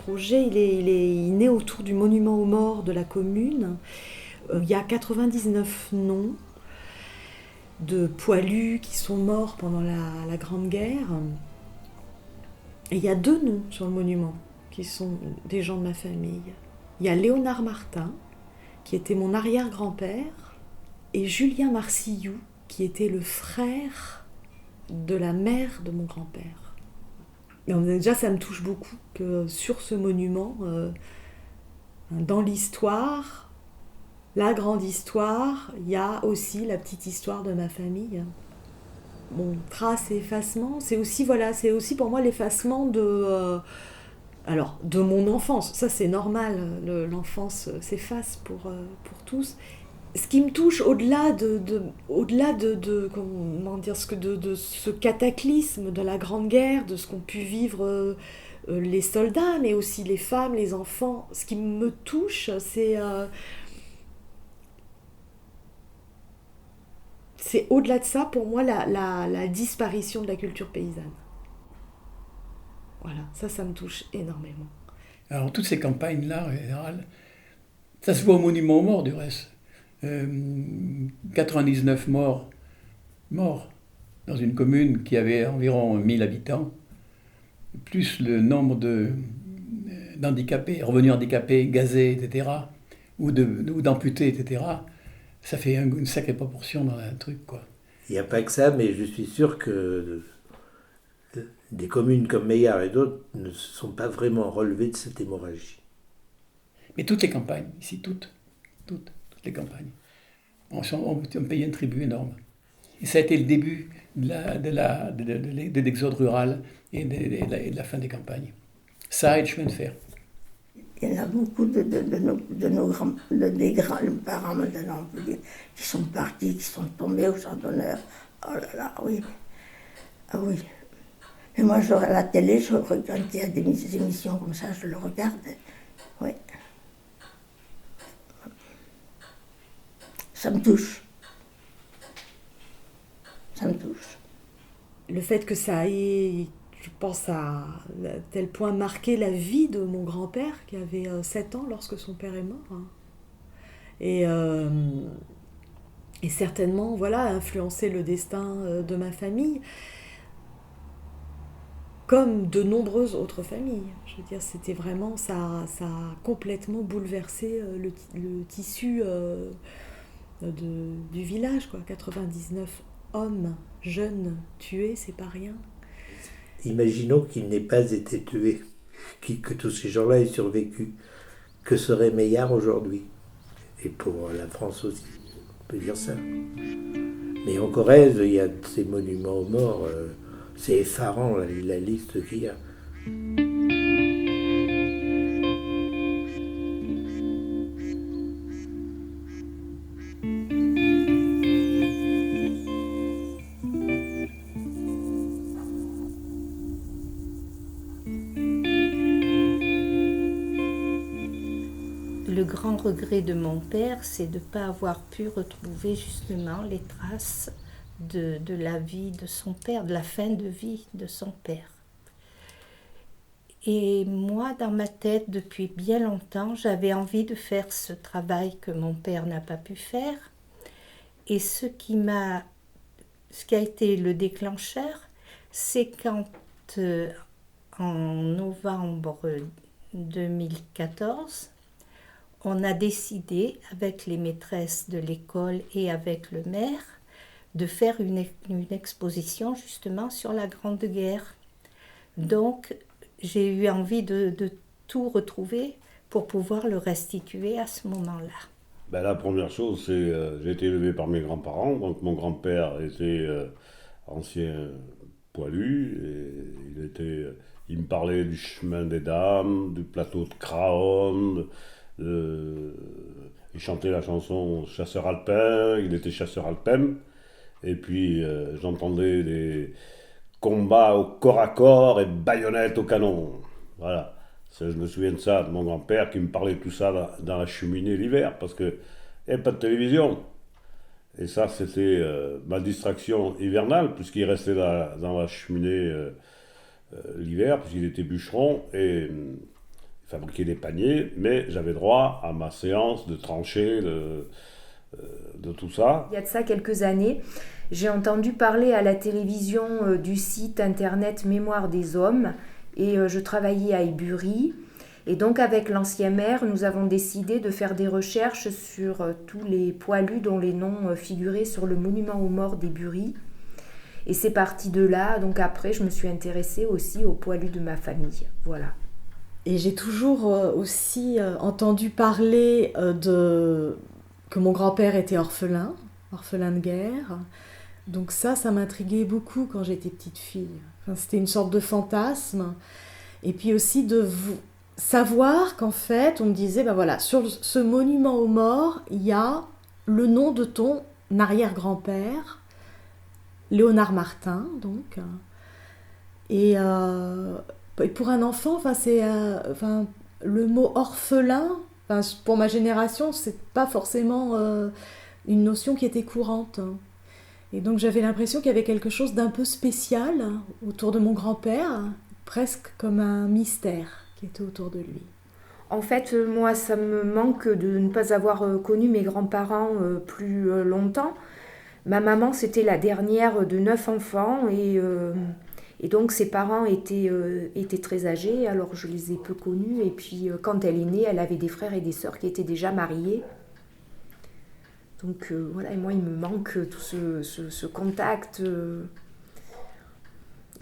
projet, il naît autour du monument aux morts de la commune. Il y a 99 noms de poilus qui sont morts pendant la Grande Guerre. Et il y a 2 noms sur le monument qui sont des gens de ma famille. Il y a Léonard Martin, qui était mon arrière-grand-père, et Julien Marcillou, qui était le frère de la mère de mon grand-père. Et déjà, ça me touche beaucoup que sur ce monument, dans l'histoire, la grande histoire, il y a aussi la petite histoire de ma famille. Bon, trace et effacement, c'est aussi, voilà, c'est aussi pour moi l'effacement de mon enfance. Ça, c'est normal, l'enfance s'efface pour tous. Ce qui me touche au-delà de comment dire, de ce cataclysme de la Grande Guerre, de ce qu'ont pu vivre les soldats, mais aussi les femmes, les enfants, ce qui me touche, c'est au-delà de ça, pour moi, la disparition de la culture paysanne. Voilà, ça me touche énormément. Alors, toutes ces campagnes-là, en général, ça se voit au monument aux morts, du reste. 99 morts dans une commune qui avait environ 1000 habitants, plus le nombre d'handicapés, revenus handicapés, gazés, etc., ou d'amputés, etc., ça fait une sacrée proportion dans un truc, quoi. Il n'y a pas que ça, mais je suis sûr que des communes comme Meillard et d'autres ne se sont pas vraiment relevées de cette hémorragie. Mais toutes les campagnes, ici, toutes les campagnes, on payait un tribut énorme. Et ça a été le début de l'exode rural et de la fin des campagnes. Ça et le chemin de fer. Il y en a beaucoup de nos parents maintenant, on peut dire, qui sont partis, qui sont tombés au champ d'honneur. Oh là là, oui. Ah oui. Mais moi, à la télé, quand il y a des émissions comme ça, je le regarde. Oui. Ça me touche. Ça me touche. Le fait que ça ait, je pense, à tel point marqué la vie de mon grand-père, qui avait 7 ans lorsque son père est mort. Hein. Et certainement, voilà, influencé le destin de ma famille, comme de nombreuses autres familles. Je veux dire, c'était vraiment, ça a complètement bouleversé le tissu du village, quoi. 99 hommes jeunes tués, c'est pas rien. Imaginons qu'il n'ait pas été tué, que tous ces gens-là aient survécu. Que serait Meillard aujourd'hui? Et pour la France aussi, on peut dire ça. Mais en Corrèze, il y a ces monuments aux morts, c'est effarant la liste qu'il y a. Le grand regret de mon père, c'est de ne pas avoir pu retrouver justement les traces de la vie de son père, de la fin de vie de son père. Et moi, dans ma tête, depuis bien longtemps, j'avais envie de faire ce travail que mon père n'a pas pu faire. Et ce qui a été le déclencheur, c'est quand, en novembre 2014, on a décidé, avec les maîtresses de l'école et avec le maire, de faire une exposition justement sur la Grande Guerre. Donc, j'ai eu envie de tout retrouver pour pouvoir le restituer à ce moment-là. Ben, la première chose, c'est j'ai été élevé par mes grands-parents. Donc mon grand-père était ancien poilu. Et il me parlait du chemin des dames, du plateau de Craonne. Il chantait la chanson Chasseur alpin. Il était chasseur alpin. Et puis j'entendais des combats au corps à corps et baïonnettes au canon. Voilà. Je me souviens de ça, de mon grand-père qui me parlait de tout ça dans la cheminée l'hiver, parce qu'il n'y avait pas de télévision. Et ça, c'était ma distraction hivernale, puisqu'il restait dans la cheminée l'hiver, puisqu'il était bûcheron. Et fabriquer des paniers, mais j'avais droit à ma séance de tranchée, de tout ça. Il y a de ça quelques années, j'ai entendu parler à la télévision du site internet Mémoire des Hommes, et je travaillais à Ébury. Et donc avec l'ancien maire, nous avons décidé de faire des recherches sur tous les poilus dont les noms figuraient sur le monument aux morts d'Ébury. Et c'est parti de là, donc après je me suis intéressée aussi aux poilus de ma famille, voilà. Et j'ai toujours aussi entendu parler que mon grand-père était orphelin de guerre. Donc ça m'intriguait beaucoup quand j'étais petite fille. Enfin, c'était une sorte de fantasme. Et puis aussi savoir qu'en fait, on me disait, ben voilà, sur ce monument aux morts, il y a le nom de ton arrière-grand-père, Léonard Martin, donc. Et pour un enfant, le mot orphelin, pour ma génération, c'est pas forcément une notion qui était courante. Et donc j'avais l'impression qu'il y avait quelque chose d'un peu spécial autour de mon grand-père, presque comme un mystère qui était autour de lui. En fait, moi, ça me manque de ne pas avoir connu mes grands-parents plus longtemps. Ma maman, c'était la dernière de 9 enfants et donc ses parents étaient très âgés, alors je les ai peu connus. Et puis quand elle est née, elle avait des frères et des sœurs qui étaient déjà mariés. Donc voilà, et moi, il me manque tout ce contact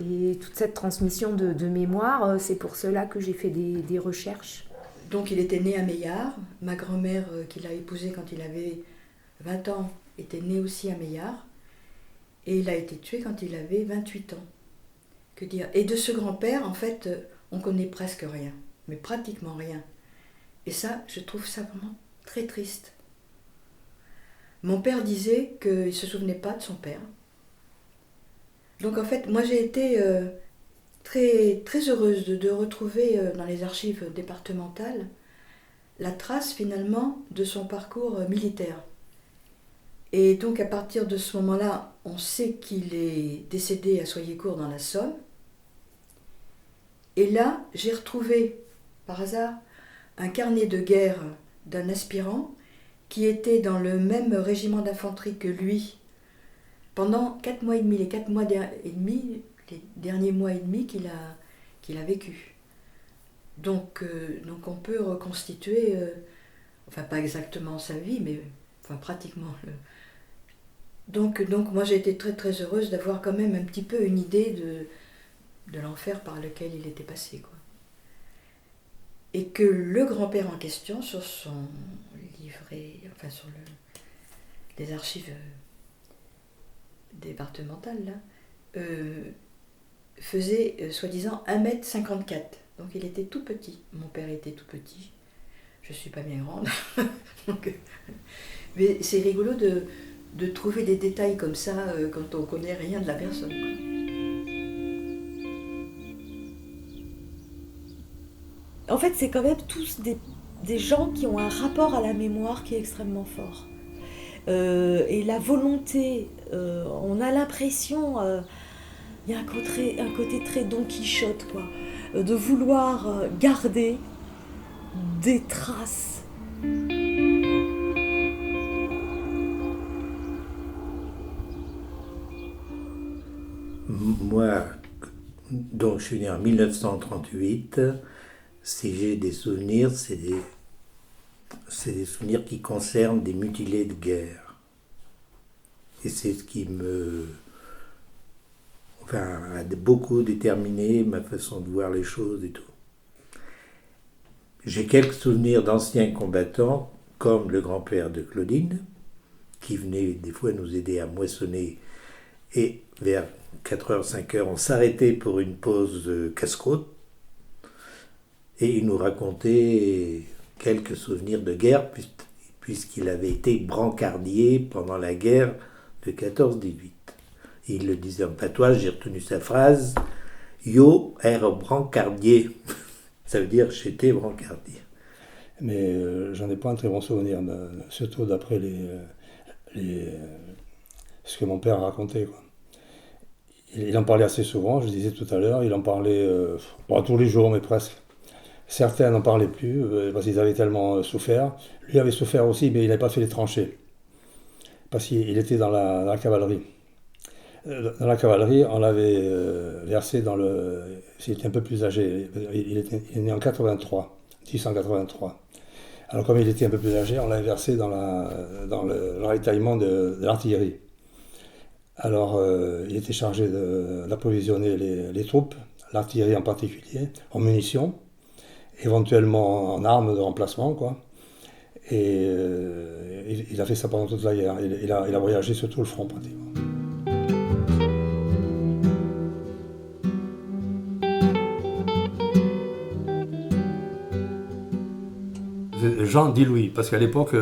et toute cette transmission de mémoire. C'est pour cela que j'ai fait des recherches. Donc il était né à Meillard. Ma grand-mère, qui l'a épousé quand il avait 20 ans, était née aussi à Meillard. Et il a été tué quand il avait 28 ans. Que dire ? Et de ce grand-père, en fait, on connaît presque rien, mais pratiquement rien. Et ça, je trouve ça vraiment très triste. Mon père disait qu'il ne se souvenait pas de son père. Donc en fait, moi j'ai été très, très heureuse de retrouver dans les archives départementales la trace finalement de son parcours militaire. Et donc à partir de ce moment-là, on sait qu'il est décédé à Soyecourt dans la Somme. Et là, j'ai retrouvé par hasard un carnet de guerre d'un aspirant qui était dans le même régiment d'infanterie que lui pendant 4 mois et demi, les derniers mois et demi qu'il a vécu. Donc on peut reconstituer, enfin pas exactement sa vie, mais enfin pratiquement. Donc moi j'ai été très très heureuse d'avoir quand même un petit peu une idée de l'enfer par lequel il était passé, quoi. Et que le grand-père en question, sur son livret, enfin sur les archives départementales, là, faisait soi-disant 1m54. Donc il était tout petit. Mon père était tout petit. Je suis pas bien grande. Mais c'est rigolo de trouver des détails comme ça quand on connaît rien de la personne, quoi. En fait, c'est quand même tous des gens qui ont un rapport à la mémoire qui est extrêmement fort. Et la volonté, on a l'impression, il y a un côté très Don Quichotte, quoi, de vouloir garder des traces. Moi, donc je suis né en 1938. Si j'ai des souvenirs, c'est des souvenirs qui concernent des mutilés de guerre. Et c'est ce qui a beaucoup déterminé ma façon de voir les choses et tout. J'ai quelques souvenirs d'anciens combattants, comme le grand-père de Claudine, qui venait des fois nous aider à moissonner, et vers 4h, 5h, on s'arrêtait pour une pause casse-croûte. Et il nous racontait quelques souvenirs de guerre, puisqu'il avait été brancardier pendant la guerre de 14-18. Et il le disait en patois, j'ai retenu sa phrase, « Yo er brancardier ». Ça veut dire « j'étais brancardier ». Mais j'en ai pas un très bon souvenir, surtout d'après ce que mon père racontait, quoi. Il en parlait assez souvent, je disais tout à l'heure, il en parlait pas tous les jours, mais presque. Certains n'en parlaient plus parce qu'ils avaient tellement souffert. Lui avait souffert aussi, mais il n'avait pas fait les tranchées. Parce qu'il était dans la cavalerie. Dans la cavalerie, on l'avait versé dans le... Il était un peu plus âgé. Il est né en 1883. Alors comme il était un peu plus âgé, on l'avait versé dans le ravitaillement de l'artillerie. Alors il était chargé d'approvisionner les troupes, l'artillerie en particulier, en munitions, éventuellement en armes de remplacement, quoi. Et il a fait ça pendant toute la guerre. Il a voyagé sur tout le front pratiquement. Jean dit Louis, parce qu'à l'époque,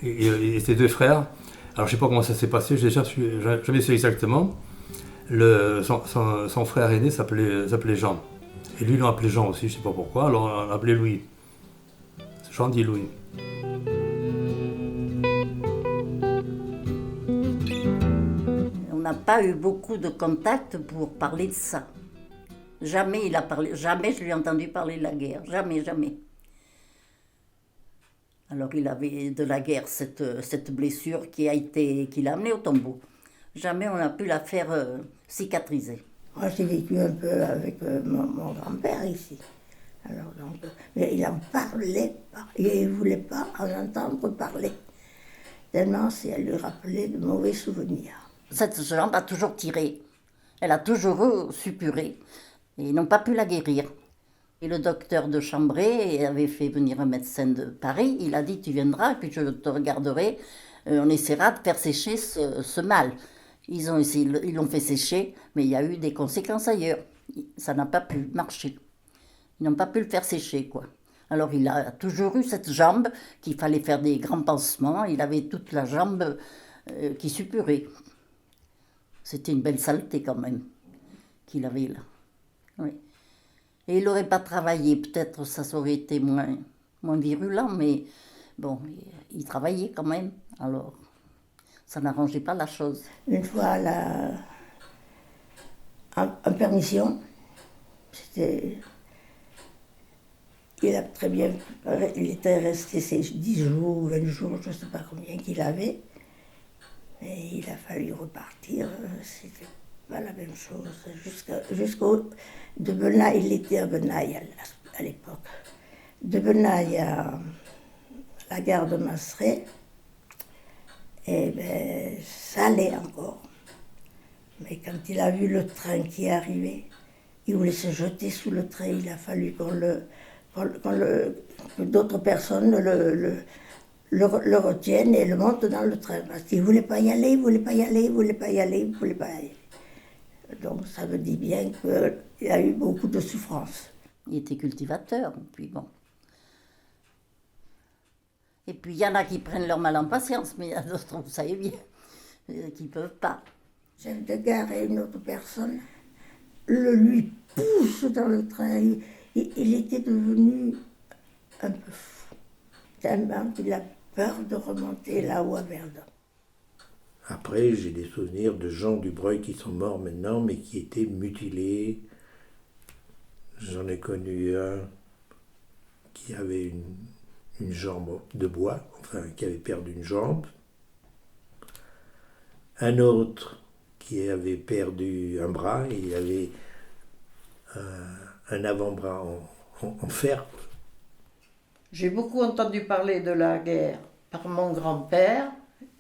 il était 2 frères. Alors je ne sais pas comment ça s'est passé, je n'ai jamais su exactement. Son frère aîné s'appelait Jean. Et lui, ils l'ont appelé Jean aussi, je ne sais pas pourquoi, alors on l'a appelé Louis. Jean dit Louis. On n'a pas eu beaucoup de contacts pour parler de ça. Jamais il a parlé, jamais je lui ai entendu parler de la guerre, jamais, jamais. Alors il avait de la guerre cette blessure qu'il a amenée au tombeau. Jamais on a pu la faire cicatriser. Moi j'ai vécu un peu avec mon grand-père ici. Alors, donc, mais il n'en parlait pas, il ne voulait pas en entendre parler. Tellement si elle lui rappelait de mauvais souvenirs. Cette jambe a toujours tiré, elle a toujours suppuré, et ils n'ont pas pu la guérir. Et le docteur de Chambray avait fait venir un médecin de Paris, il a dit tu viendras, et puis je te regarderai, on essaiera de faire sécher ce mal. Ils l'ont fait sécher, mais il y a eu des conséquences ailleurs. Ça n'a pas pu marcher. Ils n'ont pas pu le faire sécher, quoi. Alors il a toujours eu cette jambe qu'il fallait faire des grands pansements, il avait toute la jambe qui suppurait. C'était une belle saleté quand même qu'il avait là. Oui. Et il n'aurait pas travaillé, peut-être ça aurait été moins virulent, mais bon, il travaillait quand même, alors ça n'arrangeait pas la chose. Une fois, en permission, il a très bien, il était resté ces 10 jours, 20 jours, je ne sais pas combien qu'il avait, mais il a fallu repartir, c'était pas la même chose, jusqu'au... De Benaille, il était à Benaille à l'époque. De Benaille à la gare de Masseret, et ben, ça allait encore. Mais quand il a vu le train qui est arrivé, il voulait se jeter sous le train, il a fallu que d'autres personnes le retiennent et le montent dans le train. Parce qu'il ne voulait pas y aller, il ne voulait pas y aller, il ne voulait pas y aller, il ne voulait pas y aller. Donc ça veut dire bien qu'il y a eu beaucoup de souffrance. Il était cultivateur, puis bon. Et puis il y en a qui prennent leur mal en patience, mais il y en a d'autres, vous savez bien, qui ne peuvent pas. Chef de gare et une autre personne lui pousse dans le train. Il était devenu un peu fou, tellement qu'il a peur de remonter là-haut à Verdun. Après, j'ai des souvenirs de gens du Breuil qui sont morts maintenant, mais qui étaient mutilés. J'en ai connu un qui avait une jambe de bois, enfin qui avait perdu une jambe. Un autre qui avait perdu un bras, et il avait un avant-bras en fer. J'ai beaucoup entendu parler de la guerre par mon grand-père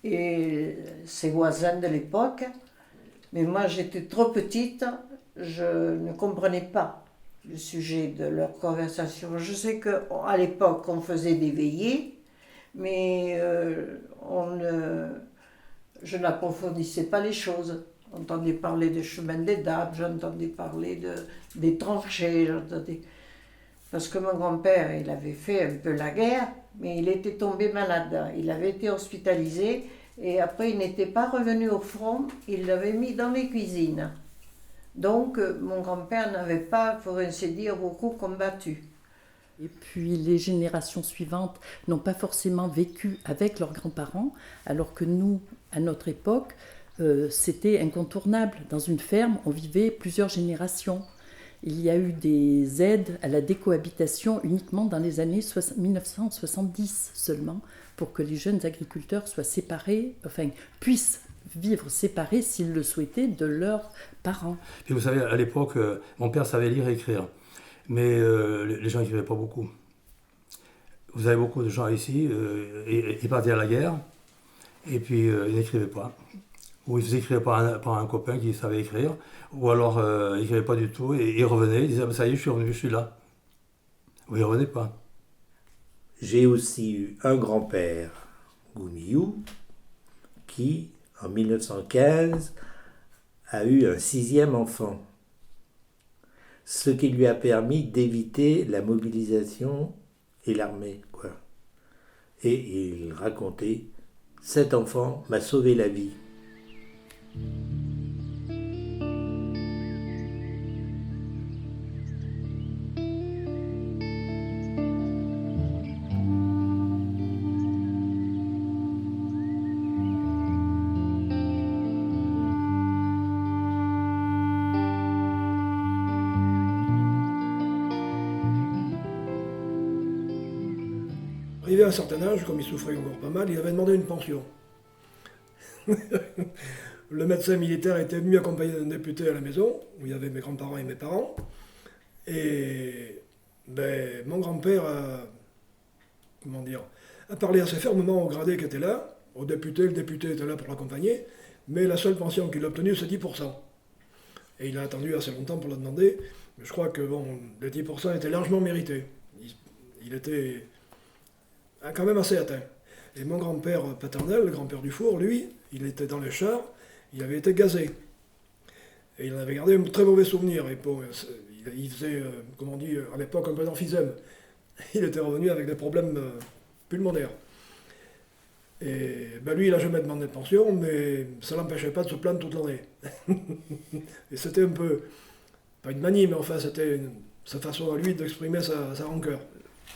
et ses voisins de l'époque, mais moi j'étais trop petite, je ne comprenais pas le sujet de leur conversation. Je sais qu'à l'époque on faisait des veillées, mais je n'approfondissais pas les choses. J'entendais parler des chemins des dames, j'entendais parler des tranchées, parce que mon grand-père, il avait fait un peu la guerre, mais il était tombé malade. Il avait été hospitalisé et après il n'était pas revenu au front, il l'avait mis dans les cuisines. Donc mon grand-père n'avait pas, pour ainsi dire, beaucoup combattu. Et puis les générations suivantes n'ont pas forcément vécu avec leurs grands-parents, alors que nous, à notre époque, c'était incontournable. Dans une ferme, on vivait plusieurs générations. il y a eu des aides à la décohabitation uniquement dans les années 1970 seulement, pour que les jeunes agriculteurs soient séparés, enfin puissent vivre séparés s'ils le souhaitaient de leurs parents. Et vous savez, à l'époque, mon père savait lire et écrire, mais les gens n'écrivaient pas beaucoup. Vous avez beaucoup de gens ici, ils partaient à la guerre, et puis ils n'écrivaient pas. Ou ils faisaient écrire par un copain qui savait écrire, ou alors ils n'écrivaient pas du tout, et ils revenaient, ils disaient, ça y est, je suis revenu, je suis là. Ou ils ne revenaient pas. J'ai aussi eu un grand-père, Goumiyou, qui, en 1915, a eu un 6e enfant, ce qui lui a permis d'éviter la mobilisation et l'armée, quoi. Et il racontait, « Cet enfant m'a sauvé la vie ». Arrivé à un certain âge, comme il souffrait encore pas mal, il avait demandé une pension. Le médecin militaire était venu accompagner un député à la maison, où il y avait mes grands-parents et mes parents. Et mon grand-père a parlé assez fermement au gradé qui était là, au député, le député était là pour l'accompagner, mais la seule pension qu'il a obtenue, c'est 10%. Et il a attendu assez longtemps pour la demander, mais je crois que les 10% étaient largement mérités. Il était quand même assez atteint. Et mon grand-père paternel, le grand-père Dufour, lui, il était dans les chars, il avait été gazé. Et il en avait gardé un très mauvais souvenir. Et il faisait, comme on dit à l'époque, un peu d'emphysème. Il était revenu avec des problèmes pulmonaires. Et lui, il n'a jamais demandé de pension, mais ça ne l'empêchait pas de se plaindre toute l'année. Et c'était un peu, pas une manie, mais enfin, c'était sa façon à lui d'exprimer sa rancœur.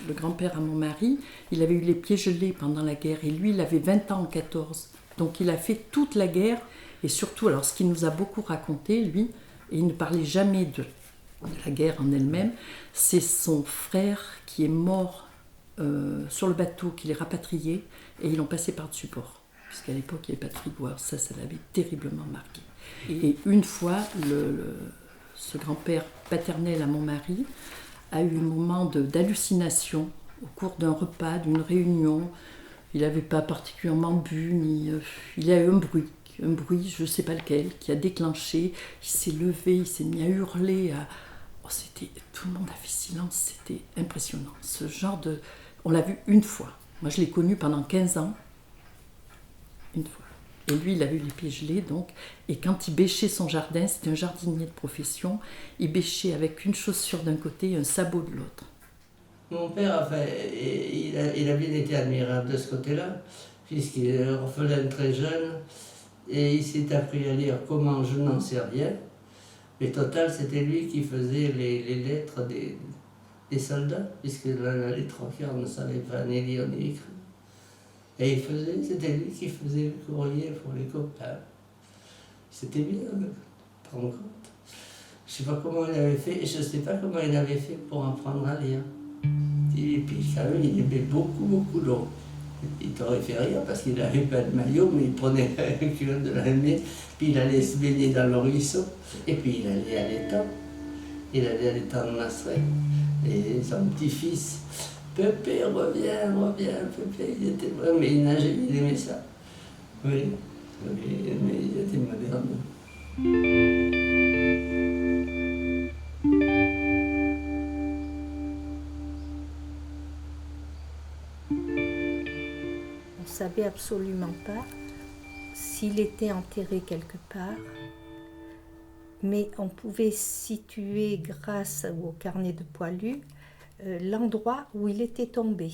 Le grand-père à mon mari, il avait eu les pieds gelés pendant la guerre, et lui, il avait 20 ans en 14. Donc il a fait toute la guerre, et surtout, alors ce qu'il nous a beaucoup raconté, lui, et il ne parlait jamais de la guerre en elle-même, c'est son frère qui est mort sur le bateau, qu'il est rapatrié, et ils l'ont passé par-dessus bord. Puisqu'à l'époque, il n'y avait pas de frigo, ça l'avait terriblement marqué. Et une fois, ce grand-père paternel à mon mari a eu un moment d'hallucination au cours d'un repas, d'une réunion. Il n'avait pas particulièrement bu, il a eu un bruit, je ne sais pas lequel, qui a déclenché. Il s'est levé, il s'est mis à hurler. Tout le monde a fait silence, c'était impressionnant. Ce genre de... On l'a vu une fois. Moi, je l'ai connu pendant 15 ans. Une fois. Et lui, il avait eu les pieds gelés, donc. Et quand il bêchait son jardin, c'était un jardinier de profession, il bêchait avec une chaussure d'un côté et un sabot de l'autre. Mon père, il a bien été admirable de ce côté-là, puisqu'il est orphelin très jeune, et il s'est appris à lire comment, je n'en sais rien. Mais total, c'était lui qui faisait les lettres des soldats, puisque les trois quarts ne savaient pas ni lire ni écrire. Et c'était lui qui faisait le courrier pour les copains. C'était bien, par contre. Je ne sais pas comment il avait fait, et je ne sais pas comment il avait fait pour apprendre à lire. Et puis, quand même, il aimait beaucoup l'eau. Il t'aurait fait rire parce qu'il n'avait pas de maillot, mais il prenait un culotte de la main, puis il allait se baigner dans le ruisseau, et puis il allait à l'étang. Il allait à l'étang de Masseray. Et son petit-fils, Pépé, reviens, Pépé, il était vrai, mais il nageait, il aimait ça. Oui, mais il était moderne. On ne savait absolument pas s'il était enterré quelque part, mais on pouvait situer, grâce au carnet de Poilu, l'endroit où il était tombé.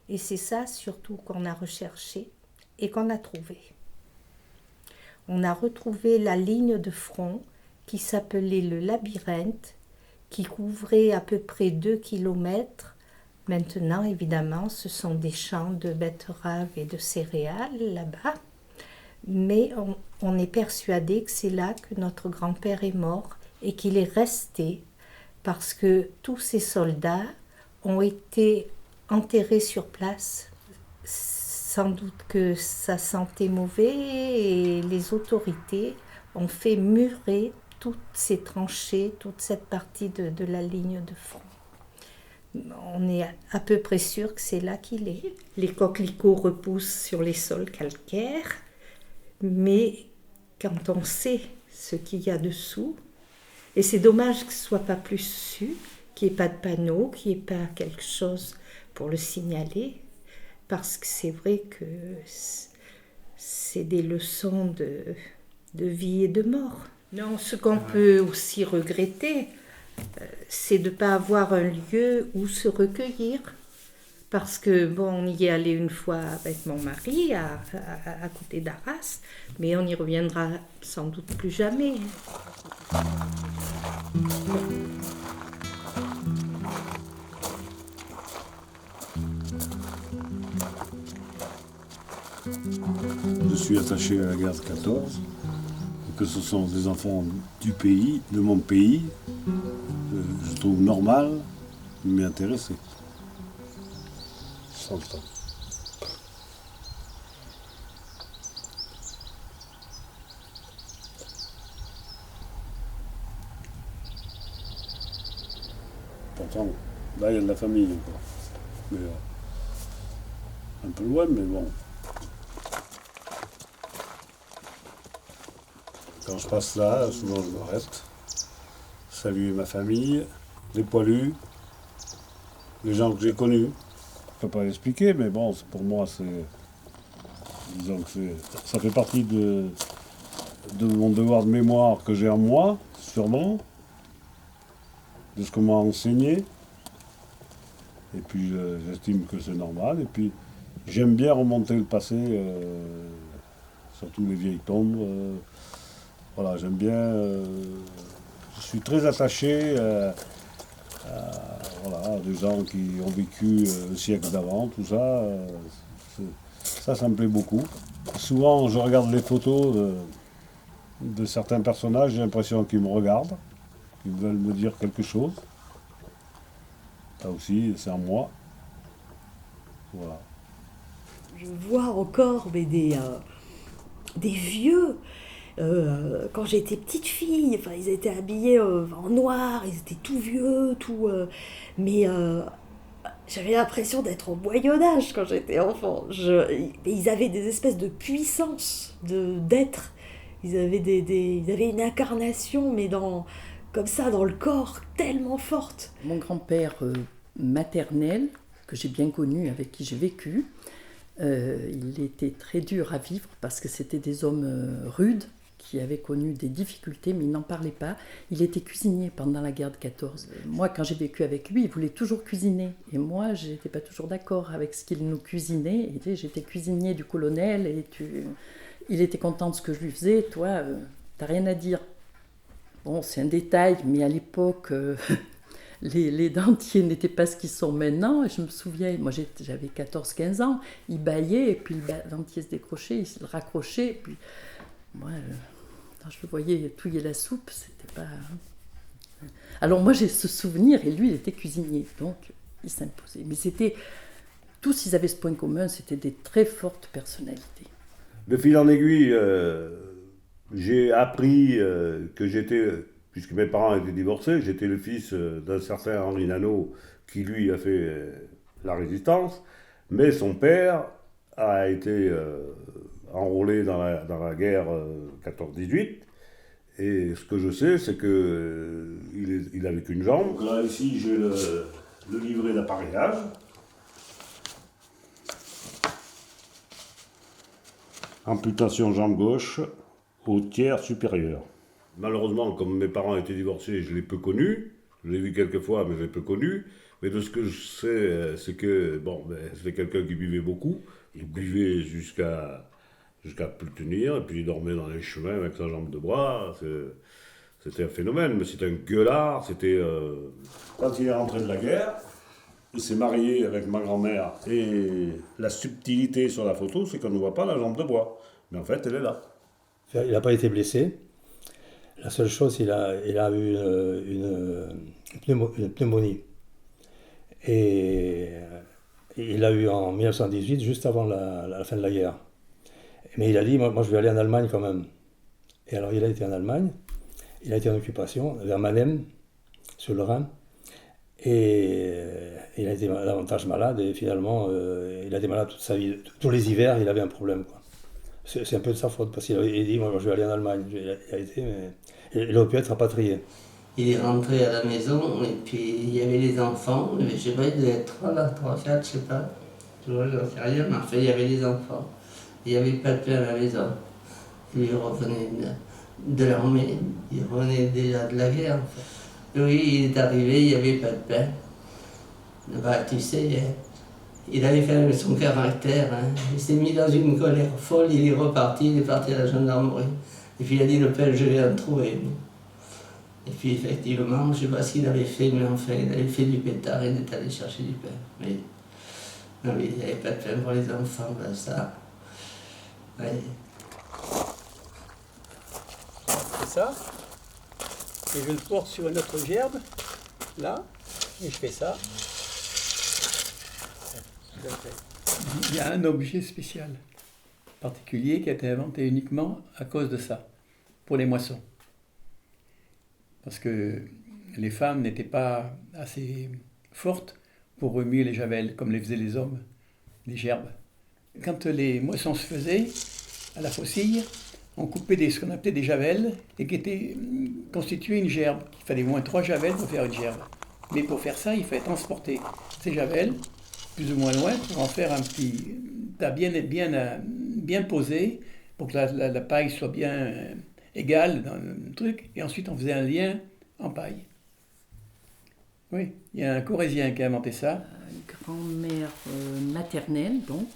Et c'est ça surtout qu'on a recherché et qu'on a trouvé. On a retrouvé la ligne de front qui s'appelait le labyrinthe, qui couvrait à peu près 2 kilomètres. Maintenant, évidemment, ce sont des champs de betteraves et de céréales là-bas. Mais on est persuadé que c'est là que notre grand-père est mort et qu'il est resté parce que tous ces soldats ont été enterrés sur place. Sans doute que ça sentait mauvais et les autorités ont fait murer toutes ces tranchées, toute cette partie de la ligne de front. On est à peu près sûr que c'est là qu'il est. Les coquelicots repoussent sur les sols calcaires, mais quand on sait ce qu'il y a dessous, et c'est dommage que ce ne soit pas plus su, qu'il n'y ait pas de panneau, qu'il n'y ait pas quelque chose pour le signaler, parce que c'est vrai que c'est des leçons de vie et de mort. Non, ce qu'on peut aussi regretter, c'est de ne pas avoir un lieu où se recueillir. Parce que, bon, on y est allé une fois avec mon mari, à côté d'Arras, mais on y reviendra sans doute plus jamais. Je suis attaché à la guerre de 14, que ce sont des enfants du pays, de mon pays. Je trouve normal de m'y intéresser. 100 ans. Pourtant, là il y a de la famille encore. Mais, un peu loin, mais bon. Quand je passe là, souvent je m'arrête. Saluer ma famille, les poilus, les gens que j'ai connus. Je ne peux pas l'expliquer, mais bon, pour moi, disons que ça fait partie de mon devoir de mémoire que j'ai en moi, sûrement, de ce qu'on m'a enseigné. Et puis j'estime que c'est normal. Et puis j'aime bien remonter le passé, surtout les vieilles tombes. Voilà, j'aime bien. Je suis très attaché à des gens qui ont vécu le siècle d'avant, tout ça. Ça me plaît beaucoup. Souvent, je regarde les photos de certains personnages, j'ai l'impression qu'ils me regardent, qu'ils veulent me dire quelque chose. Ça aussi, c'est en moi. Voilà. Je vois encore mais des vieux. Quand j'étais petite fille, enfin, ils étaient habillés en noir, ils étaient tout vieux, mais j'avais l'impression d'être au Moyen-Âge quand j'étais enfant. Ils avaient des espèces de puissance d'être. Ils avaient une incarnation, mais comme ça, dans le corps, tellement forte. Mon grand-père maternel, que j'ai bien connu, avec qui j'ai vécu, il était très dur à vivre parce que c'était des hommes rudes, qui avait connu des difficultés, mais il n'en parlait pas. Il était cuisinier pendant la guerre de 14. Moi, quand j'ai vécu avec lui, il voulait toujours cuisiner. Et moi, je n'étais pas toujours d'accord avec ce qu'il nous cuisinait. Et, j'étais cuisinier du colonel, et il était content de ce que je lui faisais. Toi, t'as rien à dire. Bon, c'est un détail, mais à l'époque, les dentiers n'étaient pas ce qu'ils sont maintenant. Et je me souviens, moi j'avais 14-15 ans, il bâillait, et puis le dentier se décrochait, il se le raccrochait, et puis moi, quand je le voyais touiller la soupe, c'était pas... Alors moi j'ai ce souvenir, et lui il était cuisinier, donc il s'imposait. Mais tous ils avaient ce point commun, c'était des très fortes personnalités. De fil en aiguille, j'ai appris que j'étais, puisque mes parents étaient divorcés, j'étais le fils d'un certain Henri Nano qui lui a fait la résistance, mais son père a été enrôlé dans la guerre 14-18. Et ce que je sais, c'est qu'il n'avait qu'une jambe. Donc là, ici, j'ai le livret d'appareillage. Amputation jambe gauche au tiers supérieur. Malheureusement, comme mes parents étaient divorcés, je l'ai peu connu. Je l'ai vu quelques fois, mais je l'ai peu connu. Mais de ce que je sais, c'est que c'était quelqu'un qui buvait beaucoup. Il buvait jusqu'à plus tenir, et puis il dormait dans les chemins avec sa jambe de bois. C'était un phénomène, mais c'était un gueulard. Quand il est rentré de la guerre, il s'est marié avec ma grand-mère. Et la subtilité sur la photo, c'est qu'on ne voit pas la jambe de bois. Mais en fait, elle est là. Il n'a pas été blessé. La seule chose, il a eu une pneumonie. Et il l'a eu en 1918, juste avant la fin de la guerre. Mais il a dit, moi je vais aller en Allemagne quand même. Et alors il a été en Allemagne, il a été en occupation, vers Mannheim, sur le Rhin. Et il a été davantage malade, et finalement, il a été malade toute sa vie. Tous les hivers, il avait un problème, quoi. C'est un peu de sa faute, parce qu'il avait dit, moi je vais aller en Allemagne. Il a été, mais il aurait pu être rapatrié. Il est rentré à la maison, et puis il y avait les enfants, mais je sais pas, il devait être 3, 4, je sais pas. Tu vois, j'en sais rien, mais enfin, il y avait les enfants. Il n'y avait pas de pain à la maison. Il revenait de l'armée, il revenait déjà de la guerre. En fait. Oui, il est arrivé, il n'y avait pas de pain. Bah, tu sais, il avait quand même son caractère. Hein. Il s'est mis dans une colère folle, il est parti à la gendarmerie. Et puis il a dit, le pain, je vais en trouver. Et puis effectivement, je ne sais pas ce qu'il avait fait, mais enfin, il avait fait du pétard et il est allé chercher du pain. Mais non, mais il n'y avait pas de pain pour les enfants, ben ça. Ouais. C'est ça. Et je le porte sur une autre gerbe, là, et je fais ça. Il y a un objet spécial, particulier, qui a été inventé uniquement à cause de ça, pour les moissons. Parce que les femmes n'étaient pas assez fortes pour remuer les javelles, comme les faisaient les hommes, les gerbes. Quand les moissons se faisaient, à la faucille, on coupait ce qu'on appelait des javelles, et qui étaient constituées une gerbe. Il fallait au moins 3 javelles pour faire une gerbe. Mais pour faire ça, il fallait transporter ces javelles, plus ou moins loin, pour en faire un petit tas bien posé, pour que la paille soit bien égale dans le truc, et ensuite on faisait un lien en paille. Oui, il y a un Corrézien qui a inventé ça. Grand-mère maternelle, donc.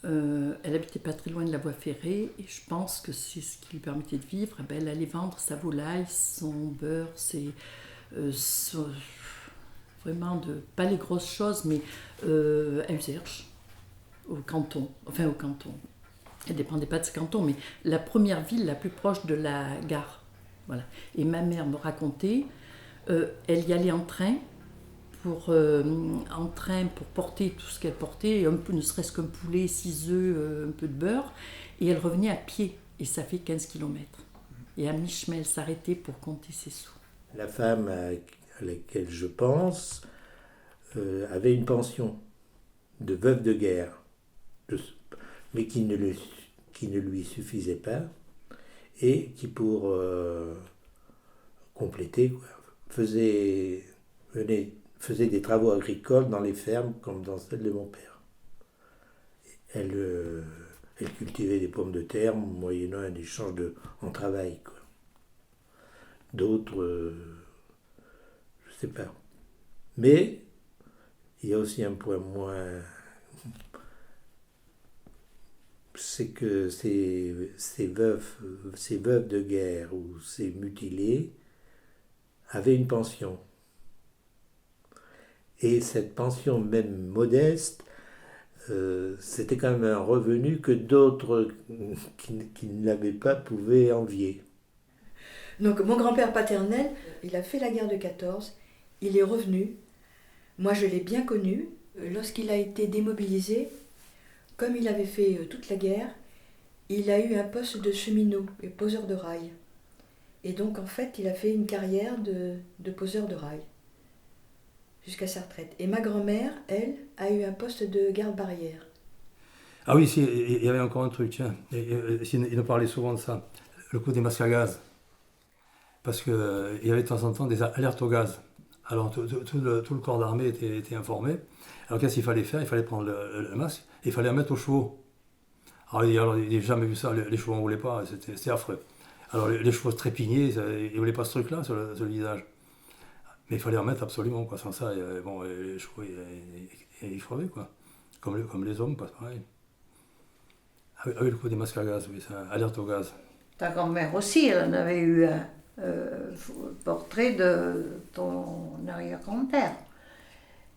Elle habitait pas très loin de la voie ferrée, et je pense que c'est ce qui lui permettait de vivre. Elle allait vendre sa volaille, son beurre, vraiment pas les grosses choses, mais à Userche, au canton. Elle ne dépendait pas de ce canton, mais la première ville la plus proche de la gare. Voilà. Et ma mère me racontait, elle y allait en train pour porter tout ce qu'elle portait, un peu, ne serait-ce qu'un poulet, 6 œufs, un peu de beurre, et elle revenait à pied, et ça fait 15 km. Et à mi-chemin, elle s'arrêtait pour compter ses sous. La femme à laquelle je pense avait une pension de veuve de guerre, mais qui ne lui suffisait pas, et qui, pour compléter, faisait des travaux agricoles dans les fermes comme dans celle de mon père. Elle cultivait des pommes de terre moyennant un échange en travail, quoi. D'autres, je sais pas. Mais il y a aussi un point moins, c'est que ces veuves de guerre ou ces mutilés avaient une pension. Et cette pension, même modeste, c'était quand même un revenu que d'autres qui ne l'avaient pas pouvaient envier. Donc mon grand-père paternel, il a fait la guerre de 14, il est revenu. Moi je l'ai bien connu. Lorsqu'il a été démobilisé, comme il avait fait toute la guerre, il a eu un poste de cheminot et poseur de rail. Et donc en fait il a fait une carrière de poseur de rail jusqu'à sa retraite. Et ma grand-mère, elle, a eu un poste de garde-barrière. Ah oui, il y avait encore un truc, tiens. Il nous parlait souvent de ça, le coup des masques à gaz. Parce qu'il y avait de temps en temps des alertes au gaz. Alors tout le corps d'armée était informé. Alors qu'est-ce qu'il fallait faire? Il fallait prendre le masque et il fallait le mettre aux chevaux. Alors il n'a jamais vu ça, les chevaux ne voulaient pas, c'était affreux. Alors les chevaux se trépignaient, ils ne voulaient pas ce truc-là sur le visage. Mais il fallait en mettre absolument, quoi. Sans ça, les chevaux, ils crevaient, quoi. Comme les hommes, pas pareil. Ah oui, le coup des masques à gaz, oui, ça, alerte au gaz. Ta grand-mère aussi, elle en avait eu un portrait de ton arrière-grand-père.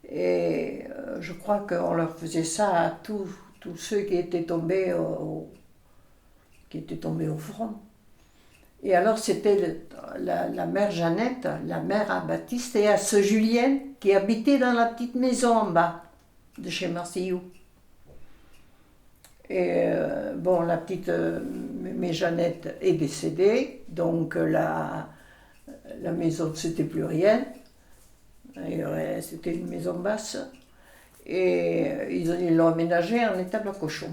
Et je crois qu'on leur faisait ça à tous ceux qui étaient tombés au front. Et alors, c'était la mère Jeannette, la mère à Baptiste et à ce Julien qui habitait dans la petite maison en bas de chez Marcillou. Et bon, la petite Jeannette est décédée, donc la maison, c'était plus rien. Et, c'était une maison basse. Et ils l'ont aménagée en étable à cochon.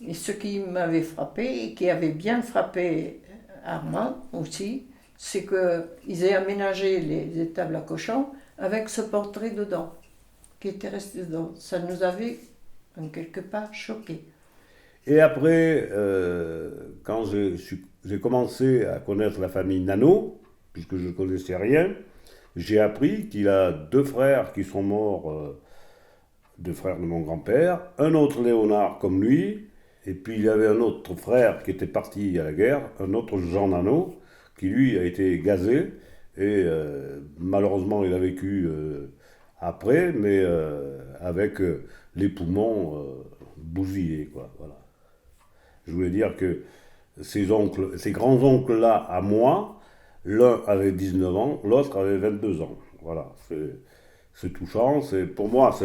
Et ce qui m'avait frappé, et qui avait bien frappé Armand aussi, c'est qu'ils aient aménagé les étables à cochon avec ce portrait dedans, qui était resté dedans. Ça nous avait, en quelque part, choqués. Et après, quand j'ai commencé à connaître la famille Nano, puisque je ne connaissais rien, j'ai appris qu'il a 2 frères qui sont morts, 2 frères de mon grand-père, un autre Léonard comme lui, et puis il y avait un autre frère qui était parti à la guerre, un autre Jean Nano, qui lui a été gazé, et malheureusement il a vécu après, mais avec les poumons bousillés, quoi, voilà. Je voulais dire que ces grands-oncles-là, à moi, l'un avait 19 ans, l'autre avait 22 ans. Voilà, c'est touchant, pour moi,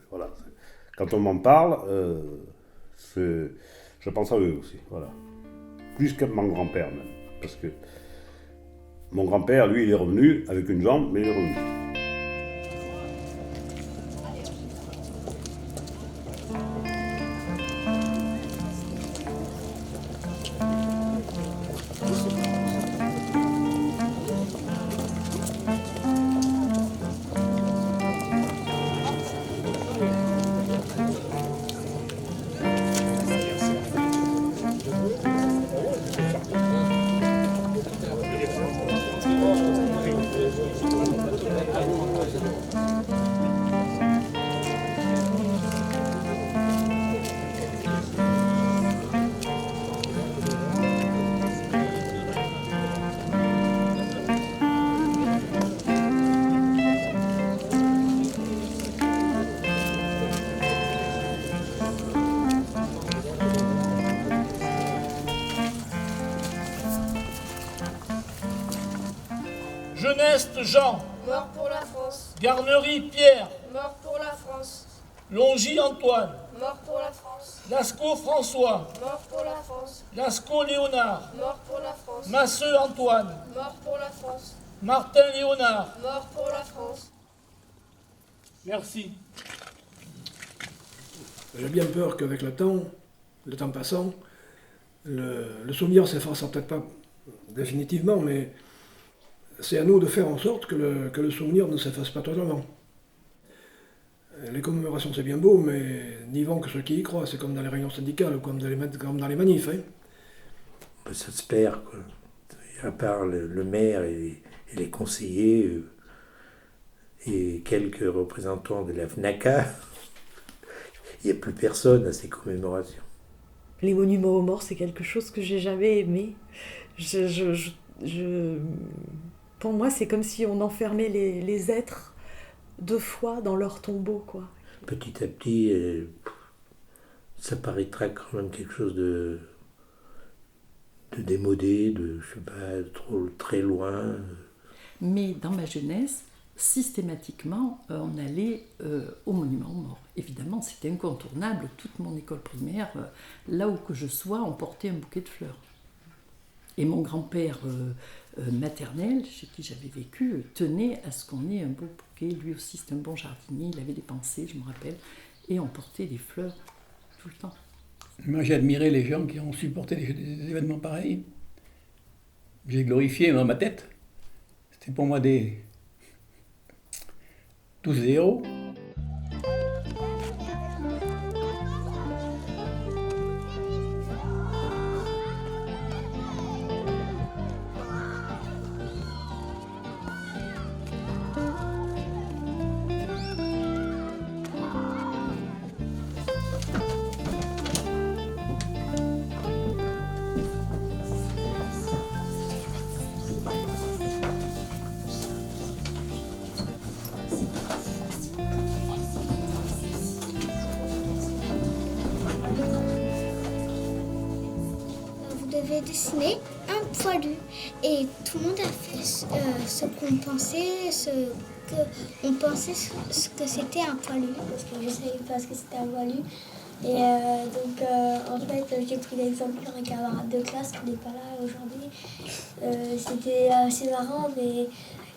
voilà. Quand on m'en parle, je pense à eux aussi, voilà. Plus qu'à mon grand-père même, parce que mon grand-père, lui, il est revenu avec une jambe, mais il est revenu. Geneste Jean. Mort pour la France. Garnerie Pierre. Mort pour la France. Longy Antoine. Mort pour la France. Lascaux François. Mort pour la France. Lascaux Léonard. Mort pour la France. Masseux Antoine. Mort pour la France. Martin Léonard. Mort pour la France. Merci. J'ai bien peur qu'avec le temps passant, le souvenir s'effacera peut-être pas définitivement, mais c'est à nous de faire en sorte que le souvenir ne s'efface pas totalement. Les commémorations, c'est bien beau, mais n'y vont que ceux qui y croient. C'est comme dans les réunions syndicales ou comme dans les manifs. Hein. Ça se perd, quoi. À part le maire et les conseillers et quelques représentants de la FNACA, il n'y a plus personne à ces commémorations. Les monuments aux morts, c'est quelque chose que j'ai jamais aimé. Pour moi, c'est comme si on enfermait les êtres 2 fois dans leur tombeau, quoi. Petit à petit, ça paraîtra quand même quelque chose de démodé, je sais pas, très loin. Mais dans ma jeunesse, systématiquement, on allait au monument aux morts. Évidemment, c'était incontournable. Toute mon école primaire, là où que je sois, on portait un bouquet de fleurs. Et mon grand-père maternel, chez qui j'avais vécu, tenait à ce qu'on ait un beau bouquet. Lui aussi, c'était un bon jardinier, il avait des pensées, je me rappelle. Et on portait des fleurs tout le temps. Moi, j'ai admiré les gens qui ont supporté des événements pareils. J'ai glorifié dans ma tête. C'était pour moi tous des héros. j'ai dessiné un poilu et tout le monde a fait ce qu'on pensait, on pensait ce que c'était un poilu parce que je ne savais pas ce que c'était un poilu. Et donc en fait j'ai pris l'exemple d'un camarade de classe qui n'est pas là aujourd'hui. C'était assez marrant mais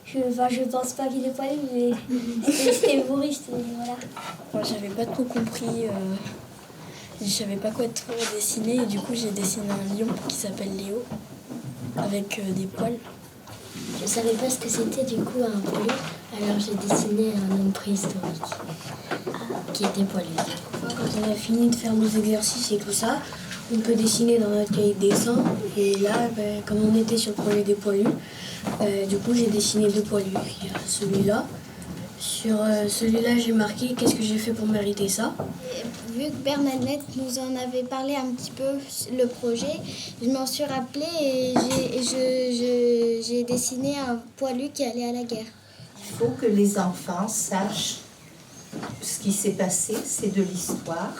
je pense pas qu'il est poilu mais c'était humoriste. Voilà. Moi j'avais pas trop compris. Je savais pas quoi trop dessiner et du coup j'ai dessiné un lion qui s'appelle Léo avec des poils. Je savais pas ce que c'était du coup un poilu, alors j'ai dessiné un homme préhistorique qui était poilu. Quand on a fini de faire nos exercices et tout ça, on peut dessiner dans notre cahier de dessin. Et là, comme on était sur le projet des poilus, du coup j'ai dessiné 2 poilus. Il y a celui-là. Sur celui-là, j'ai marqué qu'est-ce que j'ai fait pour mériter ça. Vu que Bernadette nous en avait parlé un petit peu, le projet, je m'en suis rappelée et j'ai dessiné un poilu qui allait à la guerre. Il faut que les enfants sachent ce qui s'est passé, c'est de l'histoire,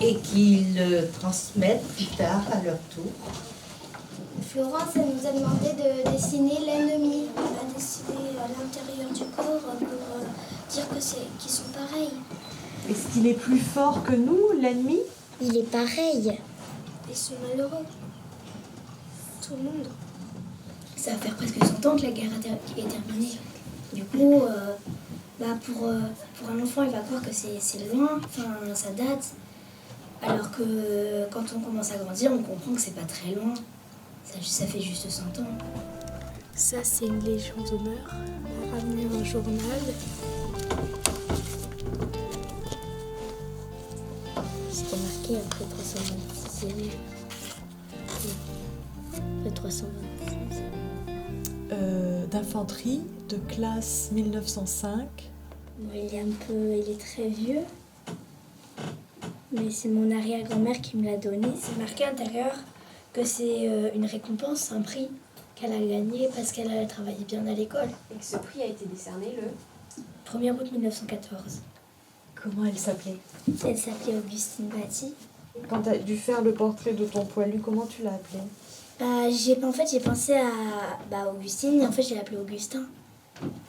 et qu'ils le transmettent plus tard à leur tour. Florence, elle nous a demandé de dessiner l'ennemi. On a dessiné à l'intérieur du corps pour dire qu'ils sont pareils. Est-ce qu'il est plus fort que nous, l'ennemi? Il est pareil. Ils sont malheureux. Tout le monde. Ça va faire presque 100 ans que la guerre est terminée. Du coup, pour un enfant, il va croire que c'est loin, enfin ça date. Alors que quand on commence à grandir, on comprend que c'est pas très loin. Ça fait juste 100 ans. Ça, c'est une Légion d'honneur. On a ramené un journal. C'était marqué après 326e. Après 326. D'infanterie, de classe 1905. Bon, il est très vieux. Mais c'est mon arrière-grand-mère qui me l'a donné. C'est marqué à l'intérieur que c'est une récompense, un prix qu'elle a gagné parce qu'elle a travaillé bien à l'école. Et que ce prix a été décerné le 1er août 1914. Comment elle s'appelait? Elle s'appelait Augustine Batty. Quand tu as dû faire le portrait de ton poilu, comment tu l'as appelé? J'ai pensé à Augustine et en fait j'ai appelé Augustin.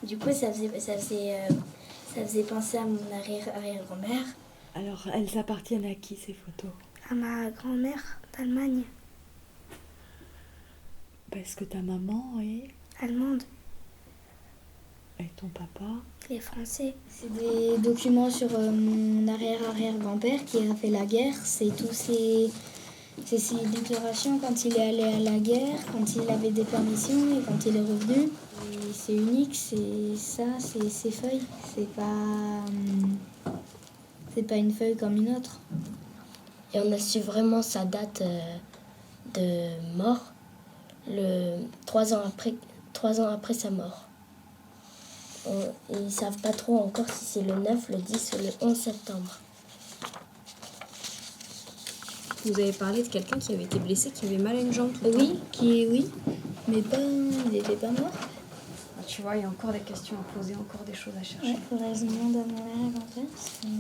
Du coup ça faisait penser à mon arrière-grand-mère. Alors elles appartiennent à qui ces photos? À ma grand-mère d'Allemagne. Parce que ta maman est Allemande. Et ton papa? Il est français. C'est des documents sur mon arrière-arrière-grand-père qui a fait la guerre. C'est ses déclarations quand il est allé à la guerre, quand il avait des permissions et quand il est revenu. Et c'est unique, c'est ses feuilles. C'est pas une feuille comme une autre. Et on a su vraiment sa date de mort, 3 ans après sa mort. Ils ne savent pas trop encore si c'est le 9, le 10 ou le 11 septembre. Vous avez parlé de quelqu'un qui avait été blessé, qui avait mal à une jambe tout le temps. Oui, mais il n'était pas mort. Tu vois, il y a encore des questions à poser, encore des choses à chercher. Il faudrait que je demande à mon arrière-grand-père parce qu'elle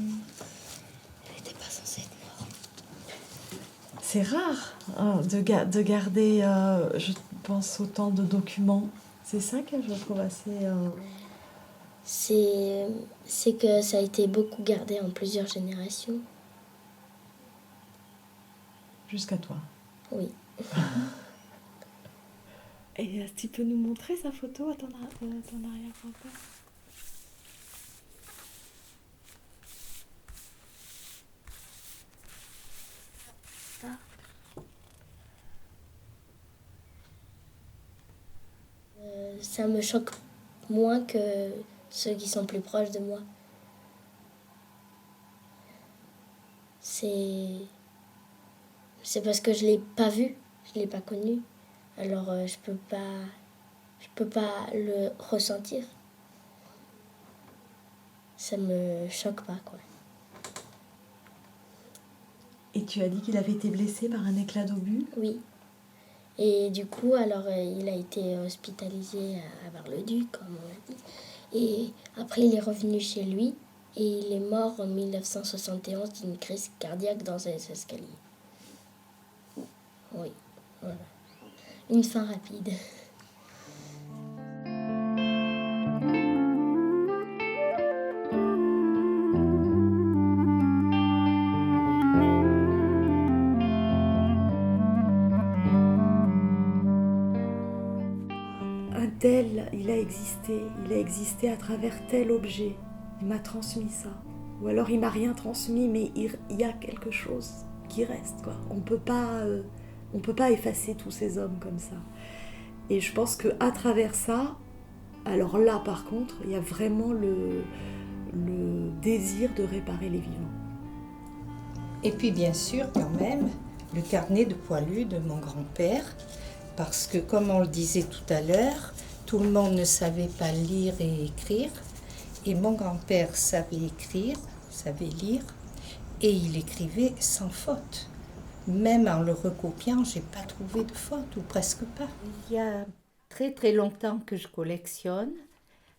n'était pas censée être morte. C'est rare hein, de garder, je pense, autant de documents. C'est ça que je trouve assez... C'est que ça a été beaucoup gardé en plusieurs générations. Jusqu'à toi. Oui. Et tu peux nous montrer sa photo à ton arrière-grand-père? Ça me choque moins que ceux qui sont plus proches de moi. C'est parce que je l'ai pas vu, je l'ai pas connu. Alors je peux pas le ressentir. Ça me choque pas quoi. Et tu as dit qu'il avait été blessé par un éclat d'obus? Oui. Et du coup, alors il a été hospitalisé à Bar-le-Duc, comme on l'a dit. Et après, il est revenu chez lui et il est mort en 1971 d'une crise cardiaque dans les escaliers. Oui, voilà. Une fin rapide. Un tel, il a existé à travers tel objet, il m'a transmis ça. Ou alors il m'a rien transmis, mais il y a quelque chose qui reste, quoi. On peut pas effacer tous ces hommes comme ça. Et je pense qu'à travers ça, alors là par contre, il y a vraiment le désir de réparer les vivants. Et puis bien sûr, quand même, le carnet de Poilu de mon grand-père, parce que comme on le disait tout à l'heure, tout le monde ne savait pas lire et écrire, et mon grand-père savait écrire, savait lire, et il écrivait sans faute. Même en le recopiant, j'ai pas trouvé de faute, ou presque pas. Il y a très très longtemps que je collectionne.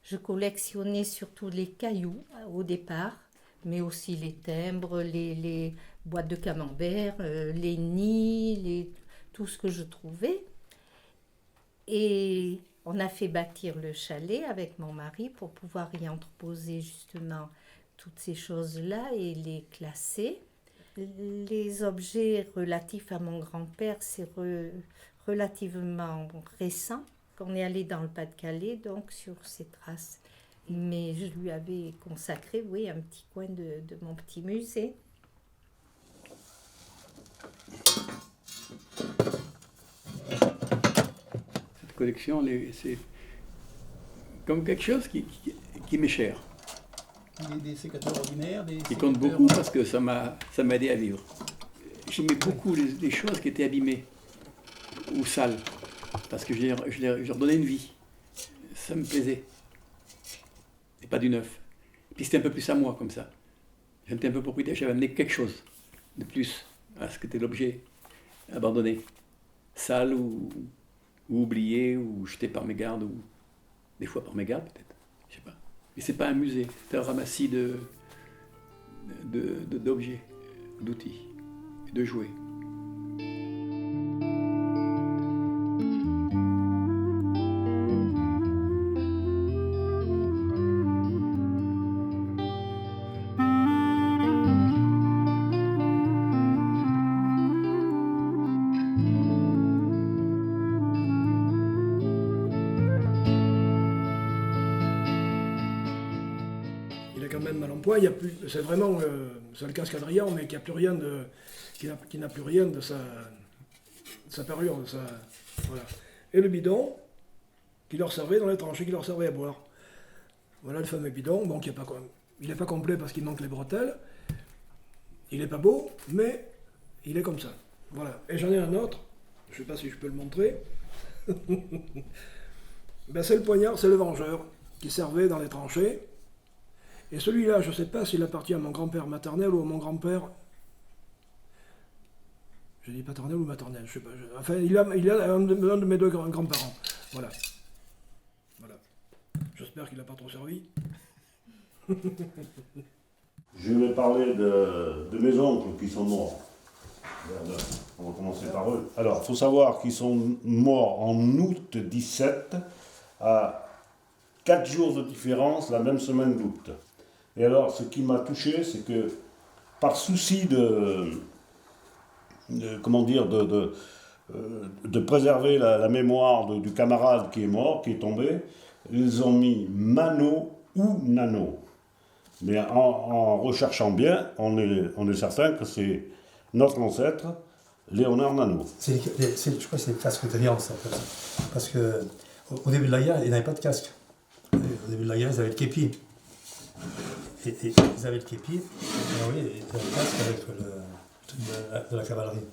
Je collectionnais surtout les cailloux au départ, mais aussi les timbres, les boîtes de camembert, les nids, tout ce que je trouvais. Et on a fait bâtir le chalet avec mon mari pour pouvoir y entreposer justement toutes ces choses-là et les classer. Les objets relatifs à mon grand-père, c'est relativement récent. On est allé dans le Pas-de-Calais, donc sur ses traces. Mais je lui avais consacré, oui, un petit coin de mon petit musée. Cette collection, c'est comme quelque chose qui m'est cher. Des sécateurs ordinaires, qui compte beaucoup parce que ça m'a aidé à vivre. J'aimais beaucoup les choses qui étaient abîmées ou sales, parce que je leur donnais une vie. Ça me plaisait. Et pas du neuf. Puis c'était un peu plus à moi comme ça. J'étais un peu propriétaire, j'avais amené quelque chose de plus à ce qu'était l'objet abandonné, sale ou oublié ou jeté par mégarde, ou des fois par mégarde peut-être, je sais pas. Mais c'est pas un musée, c'est un ramassis d'objets, d'outils, de jouets. C'est vraiment c'est le casque Adrien, mais qui n'a plus rien de sa parure, voilà. Et le bidon qui leur servait dans les tranchées, qui leur servait à boire. Voilà le fameux bidon. Bon, il n'est pas complet parce qu'il manque les bretelles. Il n'est pas beau, mais il est comme ça. Voilà. Et j'en ai un autre. Je ne sais pas si je peux le montrer. Ben, c'est le poignard, c'est le vengeur qui servait dans les tranchées. Et celui-là, je ne sais pas s'il appartient à mon grand-père maternel ou à mon grand-père... Je dis paternel ou maternel, je ne sais pas. Enfin, il a un de mes deux grands-parents. Voilà. J'espère qu'il n'a pas trop servi. Je vais parler de mes oncles qui sont morts. On va commencer par eux. Alors, il faut savoir qu'ils sont morts en août 17, à 4 jours de différence, la même semaine d'août. Et alors, ce qui m'a touché, c'est que par souci de préserver la mémoire du camarade qui est mort, qui est tombé, ils ont mis Mano ou Nano. Mais en recherchant bien, on est certain que c'est notre ancêtre, Léonard Nano. Je crois que c'est les casques d'alliance, parce qu'au début de la guerre, il n'y avait pas de casque. Au début de la guerre, ils avaient le képi. Et ils avaient le képi, et oui, et le casque avec le truc de la cavalerie.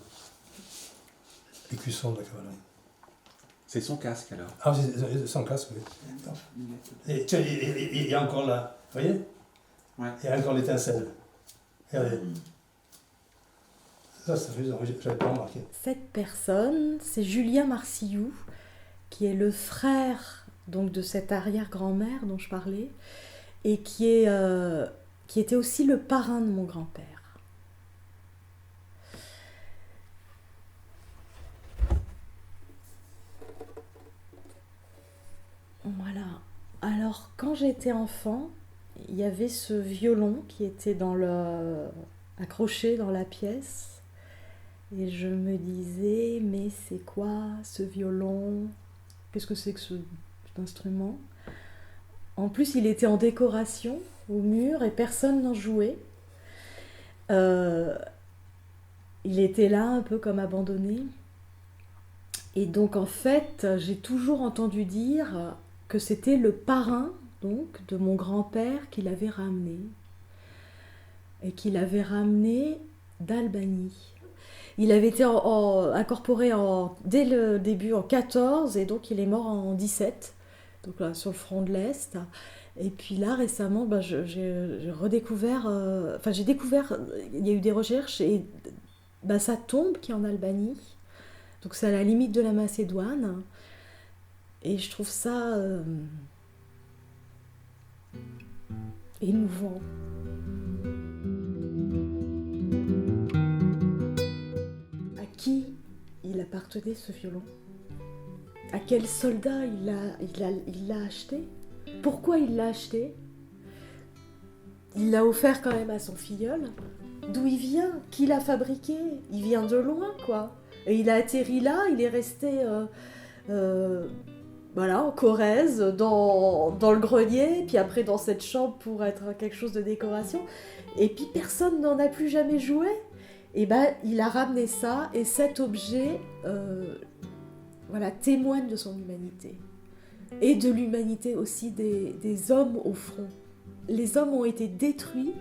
L'écusson de la cavalerie. C'est son casque alors. Ah, c'est son casque, oui. Et tiens, il y a encore là, vous voyez? Ouais. Il y a encore l'étincelle. Regardez. Ça fait, j'avais pas remarqué. Cette personne, c'est Julien Marcillou, qui est le frère donc, de cette arrière-grand-mère dont je parlais, et qui était aussi le parrain de mon grand-père. Alors, quand j'étais enfant, il y avait ce violon qui était accroché dans la pièce. Et je me disais, mais c'est quoi ce violon? Qu'est-ce que c'est que cet instrument? En plus, il était en décoration au mur et personne n'en jouait. Il était là un peu comme abandonné. Et donc en fait, j'ai toujours entendu dire que c'était le parrain donc, de mon grand-père qui l'avait ramené. Et qui l'avait ramené d'Albanie. Il avait été incorporé dès le début en 14 et donc il est mort en 17, donc là, sur le front de l'Est. Et puis là récemment, j'ai redécouvert, j'ai découvert, il y a eu des recherches et sa tombe qui est en Albanie, donc c'est à la limite de la Macédoine. Et je trouve ça émouvant. Qui il appartenait ce violon? À quel soldat il l'a acheté? Pourquoi il l'a acheté? Il l'a offert quand même à son filleul. D'où il vient? Qui l'a fabriqué? Il vient de loin, quoi. Et il a atterri là, il est resté en Corrèze, dans le grenier, puis après dans cette chambre pour être quelque chose de décoration. Et puis personne n'en a plus jamais joué. Et il a ramené ça, et cet objet témoigne de son humanité. Et de l'humanité aussi des hommes au front. Les hommes ont été détruits,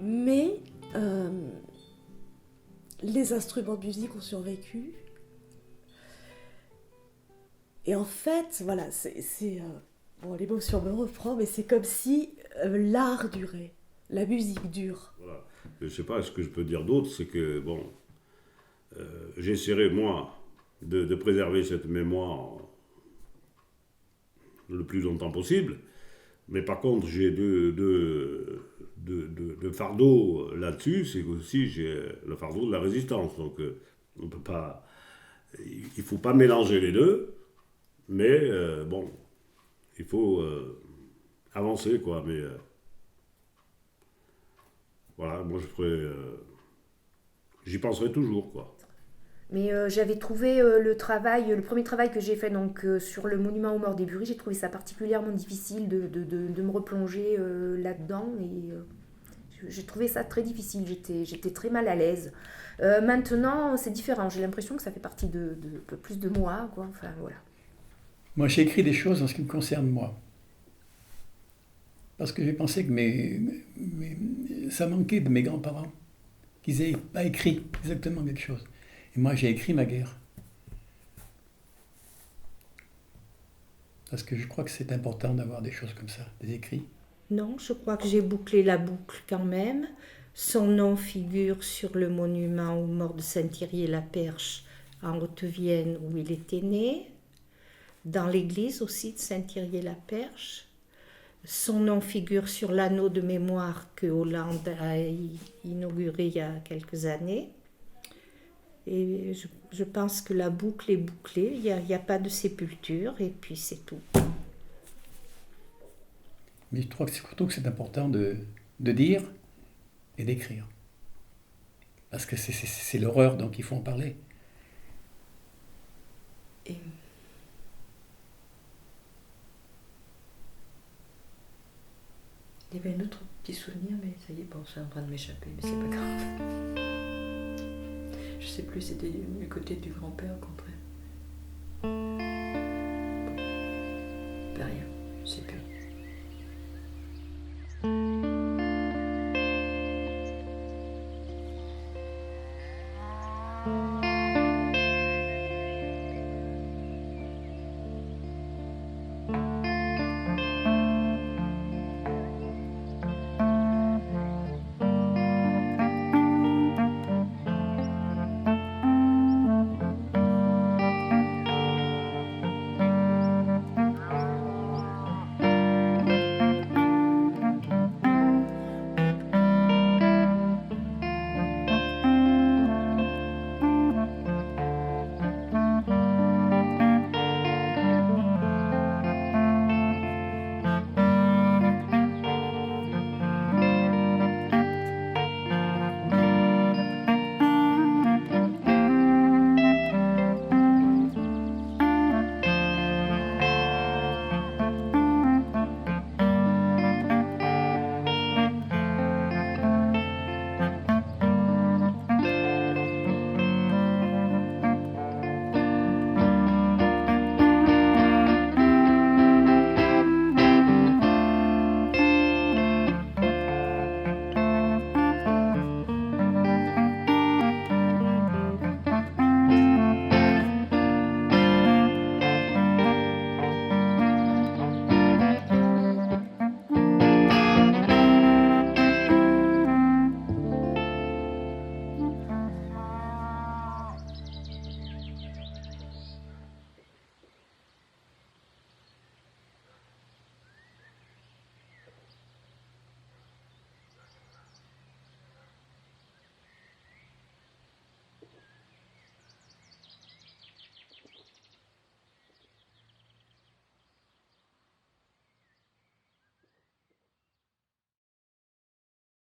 mais les instruments de musique ont survécu. Et en fait, voilà, l'émotion me reprend, mais c'est comme si l'art durait, la musique dure. Voilà. Je ne sais pas ce que je peux dire d'autre, c'est que, j'essaierai, moi, de préserver cette mémoire le plus longtemps possible. Mais par contre, j'ai deux fardeaux là-dessus, c'est aussi j'ai le fardeau de la résistance. Donc, on peut pas, il ne faut pas mélanger les deux, mais il faut avancer, quoi. Mais voilà, moi j'y penserai toujours, quoi. Mais j'avais trouvé le premier travail que j'ai fait donc, sur le monument aux morts des Buries, j'ai trouvé ça particulièrement difficile de me replonger là-dedans. Et j'ai trouvé ça très difficile, j'étais très mal à l'aise. Maintenant, c'est différent, j'ai l'impression que ça fait partie de plus de moi, quoi. Enfin, voilà. Moi, j'ai écrit des choses en ce qui me concerne, moi. Parce que j'ai pensé que ça manquait de mes grands-parents, qu'ils n'aient pas écrit exactement quelque chose. Et moi, j'ai écrit ma guerre. Parce que je crois que c'est important d'avoir des choses comme ça, des écrits. Non, je crois que j'ai bouclé la boucle quand même. Son nom figure sur le monument aux morts de Saint-Thierry-la-Perche en Haute-Vienne où il était né, dans l'église aussi de Saint-Thierry-la-Perche. Son nom figure sur l'anneau de mémoire que Hollande a inauguré il y a quelques années. Et je pense que la boucle est bouclée, il n'y a pas de sépulture, et puis c'est tout. Mais je crois que c'est important de dire et d'écrire. Parce que c'est l'horreur, donc il faut en parler. Et... il y avait un autre petit souvenir, mais ça y est, c'est en train de m'échapper, mais c'est pas grave. Je sais plus, c'était du côté du grand-père au contraire. Bon, rien, je sais plus.